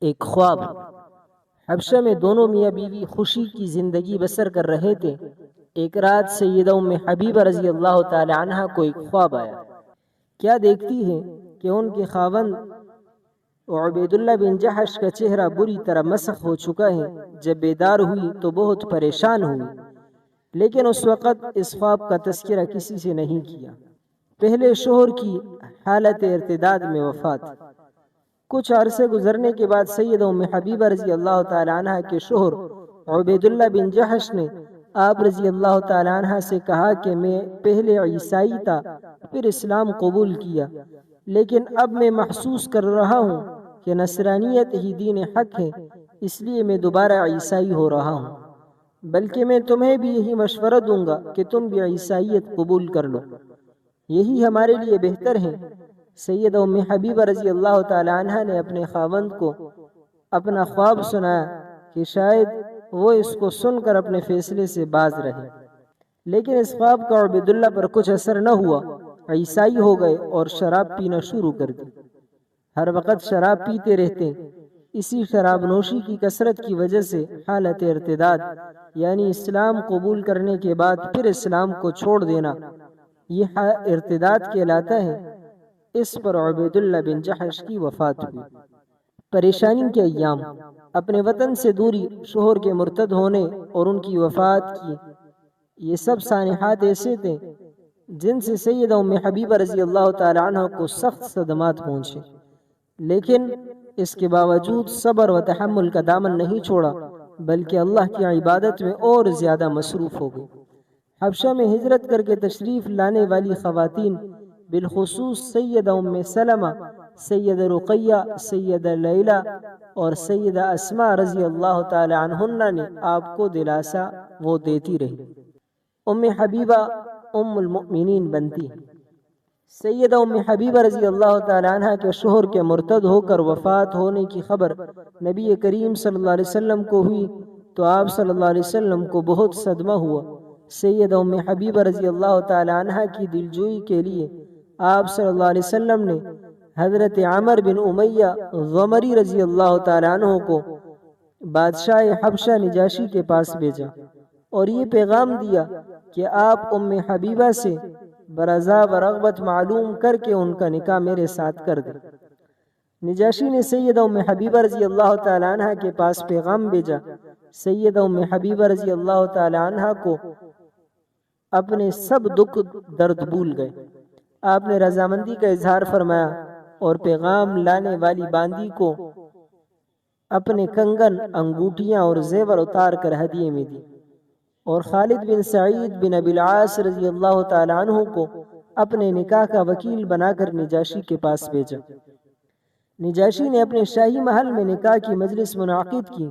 ایک خواب۔ حبشہ میں دونوں میاں بیوی خوشی کی زندگی بسر کر رہے تھے۔ ایک رات سیدہ ام حبیبہ رضی اللہ تعالی عنہ کو ایک خواب آیا۔ کیا دیکھتی ہے کہ ان کے خاوند عبید اللہ بن جحش کا چہرہ بری طرح مسخ ہو چکا ہے۔ جب بیدار ہوئی تو بہت پریشان ہوئی، لیکن اس وقت اس خواب کا تذکرہ کسی سے نہیں کیا۔ پہلے شوہر کی حالت ارتداد میں وفات۔ کچھ عرصے گزرنے کے بعد سیدہ ام حبیبہ رضی اللہ تعالی عنہ کے شوہر عبید اللہ بن جحش نے آپ رضی اللہ تعالی عنہ سے کہا کہ میں پہلے عیسائی تھا، پھر اسلام قبول کیا، لیکن اب میں محسوس کر رہا ہوں کہ نصرانیت ہی دین حق ہے، اس لیے میں دوبارہ عیسائی ہو رہا ہوں، بلکہ میں تمہیں بھی یہی مشورہ دوں گا کہ تم بھی عیسائیت قبول کر لو، یہی ہمارے لیے بہتر ہے۔ سیدہ ام حبیبہ رضی اللہ تعالی عنہ نے اپنے خاوند کو اپنا خواب سنایا کہ شاید وہ اس کو سن کر اپنے فیصلے سے باز رہے، لیکن اس خواب کا عبید اللہ پر کچھ اثر نہ ہوا۔ عیسائی ہو گئے اور شراب پینا شروع کر دی۔ ہر وقت شراب پیتے رہتے۔ اسی شراب نوشی کی کثرت کی وجہ سے حالت ارتداد یعنی اسلام قبول کرنے کے بعد پھر اسلام کو چھوڑ دینا، یہ ارتداد کہلاتا ہے۔ اس پر عبید اللہ بن جحش کی وفات ہوئی۔ پریشانی کے ایام، اپنے وطن سے دوری، شوہر کے مرتد ہونے اور ان کی وفات کی، یہ سب سانحات ایسے تھے جن سے سیدہ ام حبیبہ رضی اللہ تعالی عنہ کو سخت صدمات پہنچے، لیکن اس کے باوجود صبر و تحمل کا دامن نہیں چھوڑا، بلکہ اللہ کی عبادت میں اور زیادہ مصروف ہو گئی۔ حبشہ میں ہجرت کر کے تشریف لانے والی خواتین، بالخصوص سیدہ ام سلمہ، سیدہ رقیہ، سیدہ لیلہ اور سیدہ اسماء رضی اللہ تعالی عنہن نے آپ کو دلاسا وہ دیتی رہی۔ ام حبیبہ ام المؤمنین بنتی۔ سیدہ ام حبیبہ رضی اللہ تعالی عنہ کے شوہر کے مرتد ہو کر وفات ہونے کی خبر نبی کریم صلی اللہ علیہ وسلم کو ہوئی تو آپ صلی اللہ علیہ وسلم کو بہت صدمہ ہوا۔ سیدہ ام حبیبہ رضی اللہ تعالی عنہ کی دلجوئی کے لیے آپ صلی اللہ علیہ وسلم نے حضرت عمر بن امیہ غمری رضی اللہ تعالی عنہ کو بادشاہ حبشہ نجاشی کے پاس بھیجا اور یہ پیغام دیا کہ آپ ام حبیبہ سے برضا و رغبت معلوم کر کے ان کا نکاح میرے ساتھ کر دیں۔ نجاشی نے سیدہ ام حبیبہ رضی اللہ تعالی عنہ کے پاس پیغام بھیجا۔ سیدہ ام حبیبہ رضی اللہ تعالی عنہ کو اپنے سب دکھ درد بھول گئے۔ آپ نے رضامندی کا اظہار فرمایا اور پیغام لانے والی باندی کو اپنے کنگن، انگوٹھیاں اور زیور اتار کر ہدیے میں دی، اور خالد بن سعید بن ابی العاص رضی اللہ تعالی عنہ کو اپنے نکاح کا وکیل بنا کر نجاشی کے پاس بھیجا۔ نجاشی نے اپنے شاہی محل میں نکاح کی مجلس منعقد کی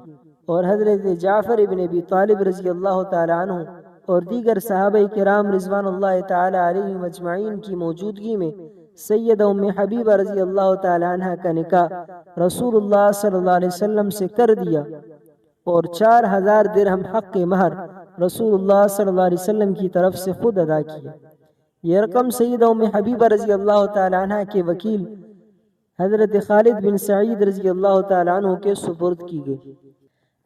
اور حضرت جعفر ابن ابی طالب رضی اللہ تعالی عنہ اور دیگر صحابہ کرام رضوان اللہ تعالی علیہم اجمعین کی موجودگی میں سیدہ ام حبیبہ رضی اللہ تعالی عنہ کا نکاح رسول اللہ صلی اللہ علیہ وسلم سے کر دیا اور 4000 درہم حق مہر رسول اللہ صلی اللہ علیہ وسلم کی طرف سے خود ادا کیا۔ یہ رقم سیدہ ام حبیبہ رضی اللہ تعالی عنہ کے وکیل حضرت خالد بن سعید رضی اللہ تعالی عنہ کے سپرد کی گئی۔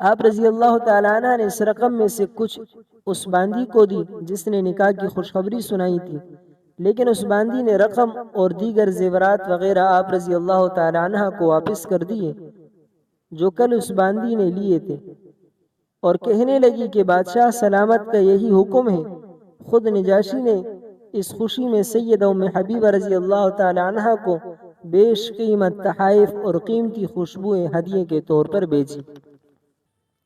آپ رضی اللہ تعالی عنہ نے اس رقم میں سے کچھ اس باندی کو دی جس نے نکاح کی خوشخبری سنائی تھی، لیکن اس باندی نے رقم اور دیگر زیورات وغیرہ آپ رضی اللہ تعالی عنہ کو واپس کر دیے جو کل اس باندی نے لیے تھے، اور کہنے لگی کہ بادشاہ سلامت کا یہی حکم ہے۔ خود نجاشی نے اس خوشی میں سیدہ ام حبیبہ رضی اللہ تعالی عنہ کو بیش قیمت تحائف اور قیمتی خوشبوئیں ہدیے کے طور پر بھیجی۔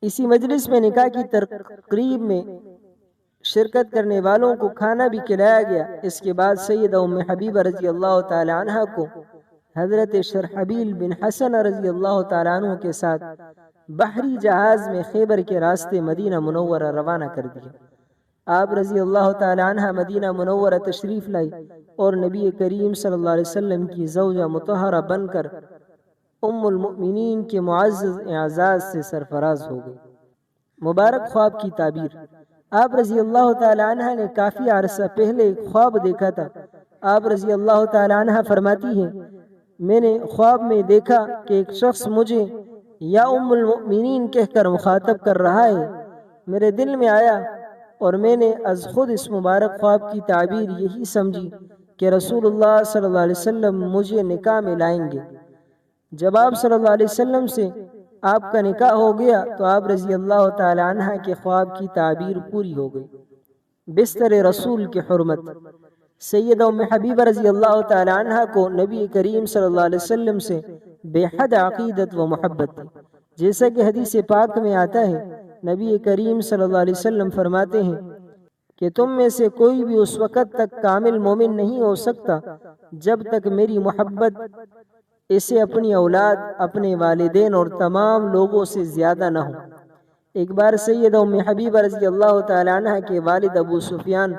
اسی مجلس میں نکاح کی تقریب میں شرکت کرنے والوں کو کھانا بھی کھلایا گیا۔ اس کے بعد سیدہ ام حبیبہ رضی اللہ تعالی عنہ کو حضرت شرحبیل بن حسن رضی اللہ تعالی عنہ کے ساتھ بحری جہاز میں خیبر کے راستے مدینہ منورہ روانہ کر دیا۔ آپ رضی اللہ تعالی عنہ مدینہ منورہ تشریف لائی اور نبی کریم صلی اللہ علیہ وسلم کی زوجہ مطہرہ بن کر ام المؤمنین کے معزز اعزاز سے سرفراز ہو گئی۔ مبارک خواب کی تعبیر۔ آپ رضی اللہ تعالی عنہ نے کافی عرصہ پہلے ایک خواب دیکھا تھا۔ آپ رضی اللہ تعالی عنہ فرماتی ہیں، میں نے خواب میں دیکھا کہ ایک شخص مجھے یا ام المؤمنین کہہ کر مخاطب کر رہا ہے، میرے دل میں آیا اور میں نے از خود اس مبارک خواب کی تعبیر یہی سمجھی کہ رسول اللہ صلی اللہ علیہ وسلم مجھے نکاح میں لائیں گے۔ جب آپ صلی اللہ علیہ وسلم سے آپ کا نکاح ہو گیا تو آپ رضی اللہ تعالی عنہ کے خواب کی تعبیر پوری ہو گئی۔ بستر رسول کی حرمت۔ سیدہ ام حبیبہ رضی اللہ تعالی عنہ کو نبی کریم صلی اللہ علیہ وسلم سے بے حد عقیدت و محبت تھی، جیسا کہ حدیث پاک میں آتا ہے، نبی کریم صلی اللہ علیہ وسلم فرماتے ہیں کہ تم میں سے کوئی بھی اس وقت تک کامل مومن نہیں ہو سکتا جب تک میری محبت اسے اپنی اولاد، اپنے والدین اور تمام لوگوں سے زیادہ نہ ہو۔ ایک بار سیدہ ام حبیبہ رضی اللہ تعالی عنہ کے والد ابو سفیان،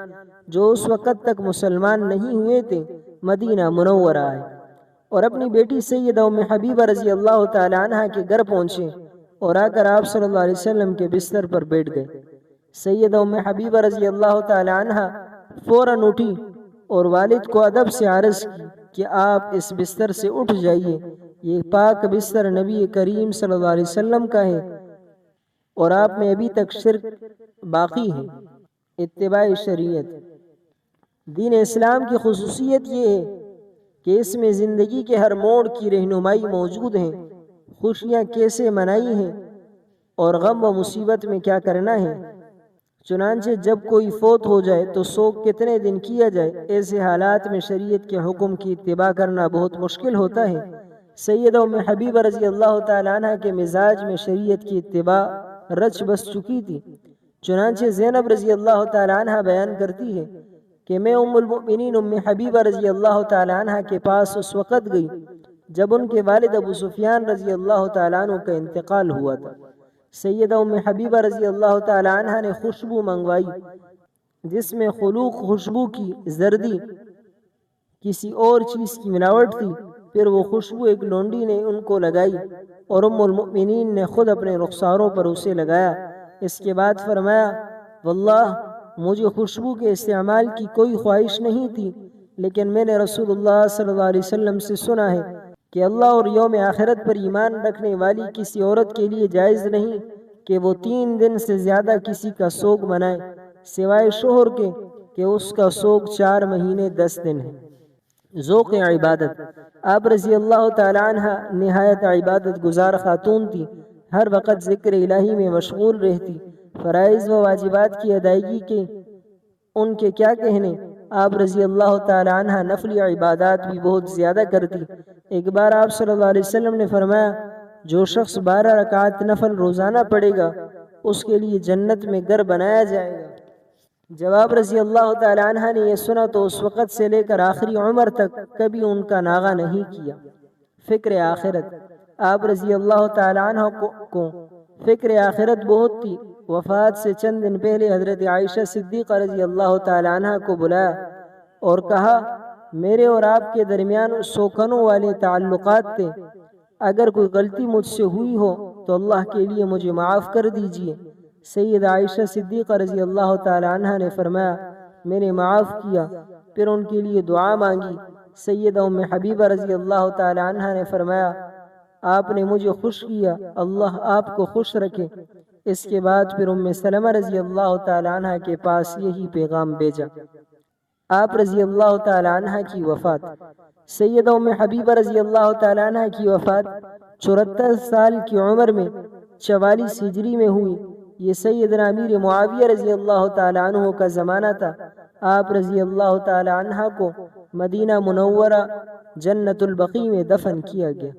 جو اس وقت تک مسلمان نہیں ہوئے تھے، مدینہ منورہ آئے اور اپنی بیٹی سیدہ ام حبیبہ رضی اللہ تعالی عنہ کے گھر پہنچے اور آ کر آپ صلی اللہ علیہ وسلم کے بستر پر بیٹھ گئے۔ سیدہ ام حبیبہ رضی اللہ تعالی عنہ فوراً اٹھی اور والد کو ادب سے عرض کی کہ آپ اس بستر سے اٹھ جائیے، یہ پاک بستر نبی کریم صلی اللہ علیہ وسلم کا ہے اور آپ میں ابھی تک شرک باقی ہے۔ اتباع شریعت۔ دین اسلام کی خصوصیت یہ ہے کہ اس میں زندگی کے ہر موڑ کی رہنمائی موجود ہے، خوشیاں کیسے منائی ہیں اور غم و مصیبت میں کیا کرنا ہے۔ چنانچہ جب کوئی فوت ہو جائے تو سوگ کتنے دن کیا جائے، ایسے حالات میں شریعت کے حکم کی اتباع کرنا بہت مشکل ہوتا ہے۔ سیدہ ام حبیبہ رضی اللہ تعالی عنہ کے مزاج میں شریعت کی اتباع رچ بس چکی تھی۔ چنانچہ زینب رضی اللہ تعالی عنہ بیان کرتی ہے کہ میں ام المؤمنین ام حبیبہ رضی اللہ تعالی عنہ کے پاس اس وقت گئی جب ان کے والد ابو سفیان رضی اللہ تعالی عنہ کا انتقال ہوا تھا۔ سیدہ ام حبیبہ رضی اللہ تعالی عنہ نے خوشبو منگوائی جس میں خلوق خوشبو کی زردی کسی اور چیز کی ملاوٹ تھی، پھر وہ خوشبو ایک لونڈی نے ان کو لگائی اور ام المؤمنین نے خود اپنے رخساروں پر اسے لگایا۔ اس کے بعد فرمایا، واللہ مجھے خوشبو کے استعمال کی کوئی خواہش نہیں تھی، لیکن میں نے رسول اللہ صلی اللہ علیہ وسلم سے سنا ہے کہ اللہ اور یوم آخرت پر ایمان رکھنے والی کسی عورت کے لیے جائز نہیں کہ وہ 3 دن سے زیادہ کسی کا سوگ منائے، سوائے شوہر کے کہ اس کا سوگ 4 مہینے 10 دن ہے۔ ذوق عبادت۔ آپ رضی اللہ تعالی عنہ نہایت عبادت گزار خاتون تھی، ہر وقت ذکر الہی میں مشغول رہتی، فرائض و واجبات کی ادائیگی کے ان کے کیا کہنے، آپ رضی اللہ تعالی عنہ نفلی عبادات بھی بہت زیادہ کرتی۔ ایک بار آپ صلی اللہ علیہ وسلم نے فرمایا، جو شخص 12 رکعات نفل روزانہ پڑھے گا اس کے لیے جنت میں گھر بنایا جائے گا۔ جب آپ رضی اللہ تعالی عنہ نے یہ سنا تو اس وقت سے لے کر آخری عمر تک کبھی ان کا ناغہ نہیں کیا۔ فکر آخرت۔ آپ رضی اللہ تعالی عنہ کو فکر آخرت بہت تھی۔ وفات سے چند دن پہلے حضرت عائشہ صدیقہ رضی اللہ تعالی عنہ کو بلایا اور کہا، میرے اور آپ کے درمیان سوکنوں والے تعلقات تھے، اگر کوئی غلطی مجھ سے ہوئی ہو تو اللہ کے لیے مجھے معاف کر دیجیے۔ سید عائشہ صدیقہ رضی اللہ تعالی عنہ نے فرمایا، میں نے معاف کیا، پھر ان کے لیے دعا مانگی۔ سیدہ ام حبیبہ رضی اللہ تعالی عنہ نے فرمایا، آپ نے مجھے خوش کیا، اللہ آپ کو خوش رکھے۔ اس کے بعد پھر ام سلمہ رضی اللہ تعالی عنہ کے پاس یہی پیغام بھیجا۔ آپ رضی اللہ تعالی عنہ کی وفات۔ سیدہ ام حبیبہ رضی اللہ تعالی عنہ کی وفات 74 سال کی عمر میں 44 ہجری میں ہوئی۔ یہ سیدنا امیر معاویہ رضی اللہ تعالی عنہ کا زمانہ تھا۔ آپ رضی اللہ تعالی عنہ کو مدینہ منورہ جنت البقیع میں دفن کیا گیا۔